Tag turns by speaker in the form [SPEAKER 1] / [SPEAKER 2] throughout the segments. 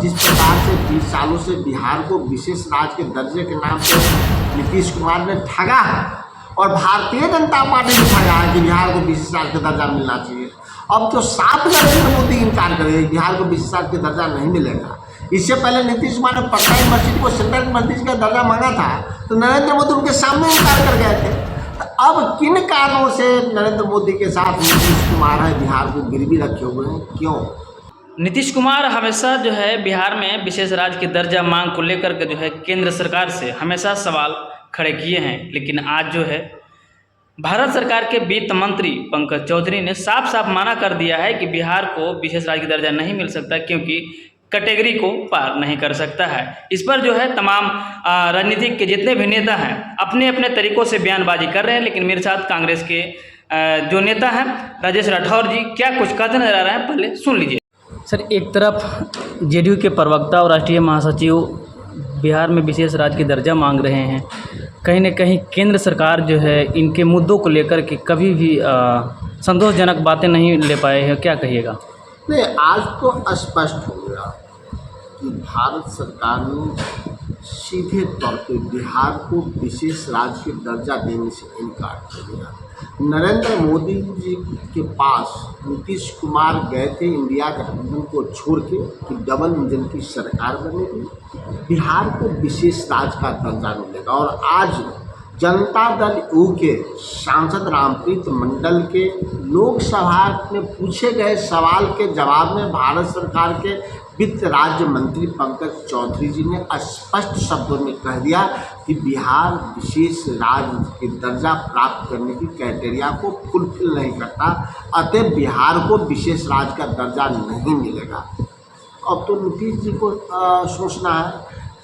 [SPEAKER 1] जिस प्रकार से 20 सालों से बिहार को विशेष राज्य के दर्जे के नाम पर नीतीश कुमार ने ठगा है और भारतीय जनता पार्टी ने ठगा है कि बिहार को विशेष राज्य का दर्जा मिलना चाहिए। अब तो साफ नरेंद्र मोदी इनकार करे बिहार को विशेष राज्य का दर्जा नहीं मिलेगा। इससे पहले नीतीश कुमार ने पटना यूनिवर्सिटी को सेंट्रल यूनिवर्सिटी का दर्जा मांगा था तो नरेंद्र मोदी उनके सामने इनकार कर गए थे। अब किन कारणों से नरेंद्र मोदी के साथ नीतीश कुमार है बिहार को गिरवी रखे हुए हैं, क्यों?
[SPEAKER 2] नीतीश कुमार हमेशा जो है बिहार में विशेष राज्य के दर्जा मांग को लेकर के जो है केंद्र सरकार से हमेशा सवाल खड़े किए हैं, लेकिन आज जो है भारत सरकार के वित्त मंत्री पंकज चौधरी ने साफ साफ मना कर दिया है कि बिहार को विशेष राज्य का दर्जा नहीं मिल सकता क्योंकि कैटेगरी को पार नहीं कर सकता है। इस पर जो है तमाम राजनीतिक के जितने भी नेता हैं अपने अपने तरीक़ों से बयानबाजी कर रहे हैं, लेकिन मेरे साथ कांग्रेस के जो नेता हैं राजेश राठौर जी क्या कुछ कहते नजर आ रहे हैं, पहले सुन लीजिए।
[SPEAKER 3] सर, एक तरफ जेडीयू के प्रवक्ता और राष्ट्रीय महासचिव बिहार में विशेष राज्य की दर्जा मांग रहे हैं, कहीं न कहीं केंद्र सरकार जो है इनके मुद्दों को लेकर के कभी भी संतोषजनक बातें नहीं ले पाए हैं, क्या कहिएगा?
[SPEAKER 1] नहीं, आज तो स्पष्ट हो गया कि भारत सरकार ने सीधे तौर पे बिहार को विशेष राज्य के दर्जा देने से इनकार कर दिया। नरेंद्र मोदी जी के पास नीतीश कुमार गए थे इंडिया गठबंधन को छोड़ के कि डबल इंजन की सरकार बनेगी, बिहार को विशेष राज्य का दर्जा मिलेगा। और आज जनता दल यू के सांसद रामप्रीत मंडल के लोकसभा में पूछे गए सवाल के जवाब में भारत सरकार के वित्त राज्य मंत्री पंकज चौधरी जी ने स्पष्ट शब्दों में कह दिया कि बिहार विशेष राज्य के दर्जा प्राप्त करने की क्राइटेरिया को फुलफिल नहीं करता, अतः बिहार को विशेष राज्य का दर्जा नहीं मिलेगा। अब तो नीतीश जी को सोचना है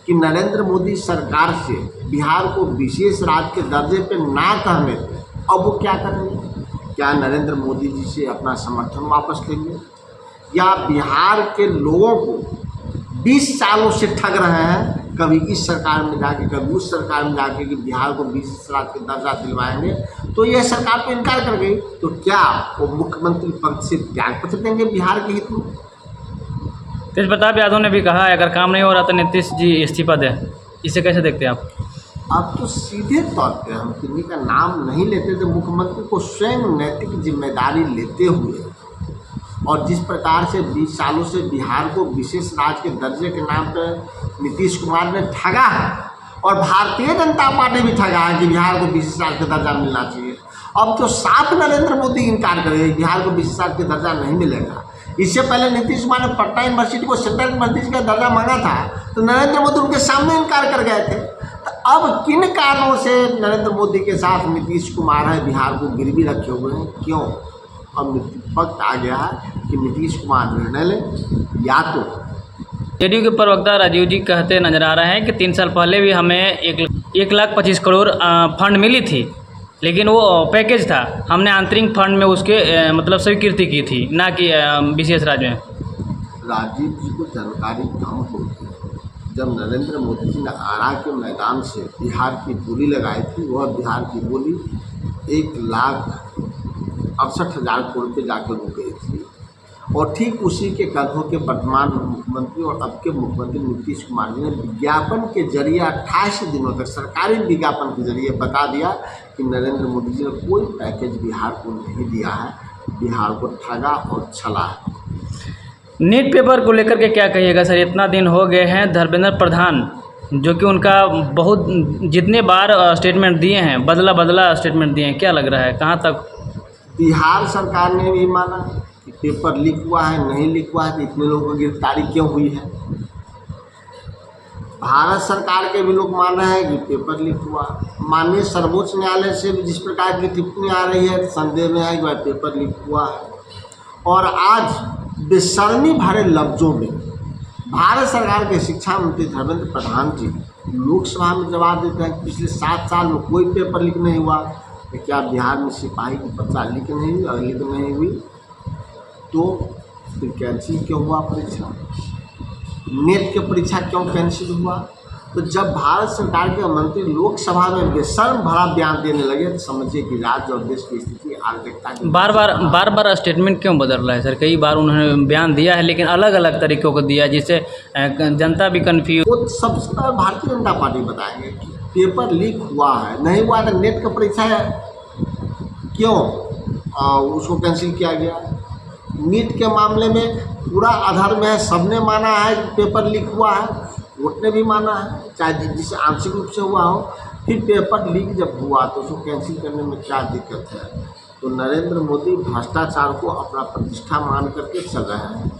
[SPEAKER 1] कि नरेंद्र मोदी सरकार से बिहार को विशेष राज्य के दर्जे पे ना कहने थे, अब वो क्या करेंगे? क्या नरेंद्र मोदी जी से अपना समर्थन वापस लेंगे या बिहार के लोगों को 20 सालों से ठग रहे हैं, कभी इस सरकार में जाके कभी उस सरकार में जाके कि बिहार को विशेष राज्य के दर्जा दिलवाएंगे, तो यह सरकार तो इनकार कर गई, तो क्या वो मुख्यमंत्री पद से त्यागपत्र देंगे बिहार के हित में?
[SPEAKER 3] तेज प्रताप यादव ने भी कहा है अगर काम नहीं हो रहा तो नीतीश जी इस्तीफा दें, इसे कैसे देखते हैं आप?
[SPEAKER 1] अब तो सीधे तौर पे हम किसी का नाम नहीं लेते थे, मुख्यमंत्री को स्वयं नैतिक जिम्मेदारी लेते हुए और जिस प्रकार से 20 सालों से बिहार को विशेष राज्य के दर्जे के नाम पर नीतीश कुमार ने ठगा है और भारतीय जनता पार्टी भी ठगा है कि बिहार को विशेष राज्य का दर्जा मिलना चाहिए। अब तो साफ नरेंद्र मोदी इनकार करे बिहार को विशेष राज्य का दर्जा नहीं मिलेगा। इससे पहले नीतीश कुमार ने पटना यूनिवर्सिटी को सेंट्रल यूनिवर्सिटी का दर्जा मांगा था तो नरेंद्र मोदी उनके सामने इनकार कर गए थे। तो अब किन कारणों से नरेंद्र मोदी के साथ नीतीश कुमार है बिहार को गिरवी रखे हुए हैं, क्यों? अब वक्त आ गया है कि नीतीश कुमार निर्णय लें। या तो
[SPEAKER 3] जेडीयू के प्रवक्ता राजीव जी कहते नजर आ रहे हैं कि 3 साल पहले भी हमें 1,25 करोड़ फंड मिली थी, लेकिन वो पैकेज था, हमने आंतरिक फंड में उसके मतलब स्वीकृति की थी, ना कि विशेष राज्य में।
[SPEAKER 1] राजीव जी को जानकारी कम होगी। जब नरेंद्र मोदी जी ने आरा के मैदान से बिहार की बोली लगाई थी, वह बिहार की बोली 1,68,000 करोड़ पे जाकर रुक गई थी और ठीक उसी के कंधों के वर्तमान मुख्यमंत्री और अब के मुख्यमंत्री नीतीश कुमार ने विज्ञापन के जरिए 28 दिनों तक सरकारी विज्ञापन के जरिए बता दिया कि नरेंद्र मोदी जी ने कोई पैकेज बिहार को नहीं दिया है, बिहार को ठगा और छला है।
[SPEAKER 3] नीट पेपर को लेकर के क्या कहिएगा सर? इतना दिन हो गए हैं, धर्मेंद्र प्रधान जो कि उनका बहुत जितने बार स्टेटमेंट दिए हैं बदला स्टेटमेंट दिए हैं, क्या लग रहा है कहाँ तक?
[SPEAKER 1] बिहार सरकार ने भी माना कि पेपर लीक हुआ है, नहीं लीक हुआ है, तो इतने लोगों की गिरफ्तारी क्यों हुई है? भारत सरकार के भी लोग मान रहे हैं कि पेपर लीक हुआ। माननीय सर्वोच्च न्यायालय से भी जिस प्रकार की टिप्पणी आ रही है, संदेह में है कि वह पेपर लीक हुआ है। और आज बेशर्मी भरे लफ्जों में भारत सरकार के शिक्षा मंत्री धर्मेंद्र प्रधान जी लोकसभा में जवाब देते हैं कि पिछले 7 साल में कोई पेपर लीक नहीं हुआ। तो क्या बिहार में सिपाही की परीक्षा लीक नहीं हुई? अगर लीक नहीं हुई तो फिर कैंसिल क्यों हुआ परीक्षा? नेट के परीक्षा क्यों कैंसिल हुआ? तो जब भारत सरकार के मंत्री लोकसभा में बेशर्म भरा बयान देने लगे तो समझिए कि राज्य और देश की स्थिति आर्थिकता की
[SPEAKER 3] बार बार स्टेटमेंट क्यों बदल रहा है सर? कई बार उन्होंने बयान दिया है लेकिन अलग अलग तरीक़ों को दिया, जिससे जनता भी कन्फ्यूज।
[SPEAKER 1] वो सबसे पहले भारतीय जनता पार्टी बताएंगे कि पेपर लीक हुआ है, नहीं हुआ तो नेट का परीक्षा है क्यों उसको कैंसिल किया गया। नीट के मामले में पूरा आधार में है, सबने माना है कि पेपर लीक हुआ है, कोर्ट ने भी माना है, चाहे जिसे आंशिक रूप से हुआ हो। फिर पेपर लीक जब हुआ तो उसको कैंसिल करने में क्या दिक्कत है। तो नरेंद्र मोदी भ्रष्टाचार को अपना प्रतिष्ठा मान करके चल रहे हैं।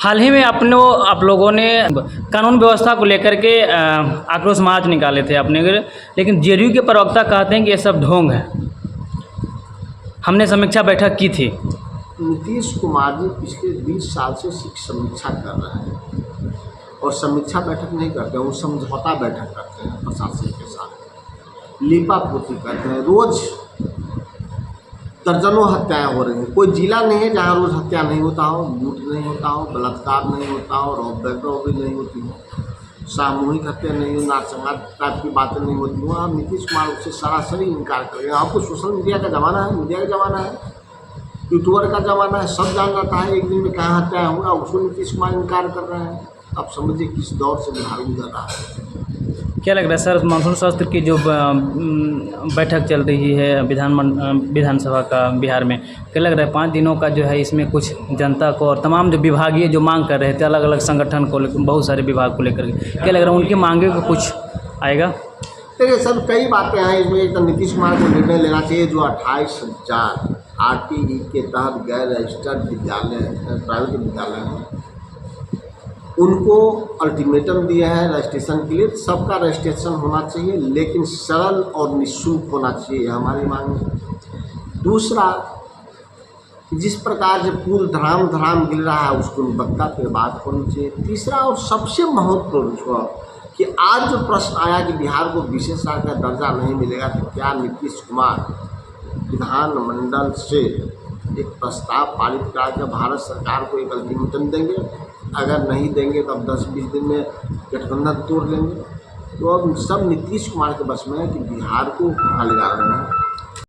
[SPEAKER 3] हाल ही में आप लोगों ने कानून व्यवस्था को लेकर के आक्रोश मार्च निकाले थे अपने, लेकिन जेडीयू के प्रवक्ता कहते हैं कि ये सब ढोंग है। हमने समीक्षा बैठक की थी।
[SPEAKER 1] नीतीश कुमार जी पिछले 20 साल से समीक्षा कर रहे हैं और समीक्षा बैठक नहीं करते, वो समझौता बैठक करते हैं प्रशासन के साथ, लीपापोती करते हैं। रोज दर्जनों हत्याएं हो रही हैं। कोई जिला नहीं है जहां रोज हत्या नहीं होता हो, लूट नहीं होता हो, बलात्कार नहीं होता हो, रॉबरी नहीं होती हो, सामूहिक हत्या नहीं हो, नारसंहार टाइप की बातें नहीं होती हो। आप नीतीश कुमार उससे सरासरी इनकार कर रहे हैं। आपको सोशल मीडिया का ज़माना है, मीडिया का ज़माना है, यूट्यूबर का ज़माना है, सब जान जाता है एक दिन में कहाँ हत्या हुआ, उसको नीतीश कुमार इनकार कर रहे हैं। आप समझिए किस दौर से बिहार गुजर रहा है।
[SPEAKER 3] क्या लग रहा है सर, मानसून सत्र की जो बैठक चल रही है विधानसभा का बिहार में, क्या लग रहा है 5 दिनों का जो है इसमें कुछ जनता को और तमाम जो विभागीय जो मांग कर रहे थे अलग अलग संगठन को, बहुत सारे विभाग को लेकर के, क्या लग रहा है उनकी मांगे को कुछ आएगा?
[SPEAKER 1] देखिए सर, कई बातें हैं इसमें। एक तो नीतीश कुमार को निर्णय लेना चाहिए जो 28,000 RTE के तहत गैर रजिस्टर्ड विद्यालय, प्राइवेट विद्यालय हैं, उनको अल्टीमेटम दिया है रजिस्ट्रेशन के लिए। सबका रजिस्ट्रेशन होना चाहिए लेकिन सरल और निःशुल्क होना चाहिए, हमारी मांग है। दूसरा, जिस प्रकार से पुल धड़ाम गिर रहा है उसको गुणवत्ता पे बात होनी चाहिए। तीसरा और सबसे महत्वपूर्ण कि आज जो प्रश्न आया कि बिहार को विशेष राज्य का दर्जा नहीं मिलेगा, तो क्या नीतीश कुमार विधानमंडल से एक प्रस्ताव पारित करा के भारत सरकार को एक अल्टीमेटम देंगे? अगर नहीं देंगे तो अब 10-20 दिन में गठबंधन तोड़ लेंगे। तो अब सब नीतीश कुमार के बस में है कि बिहार को कहाँ ले जा रहे हैं।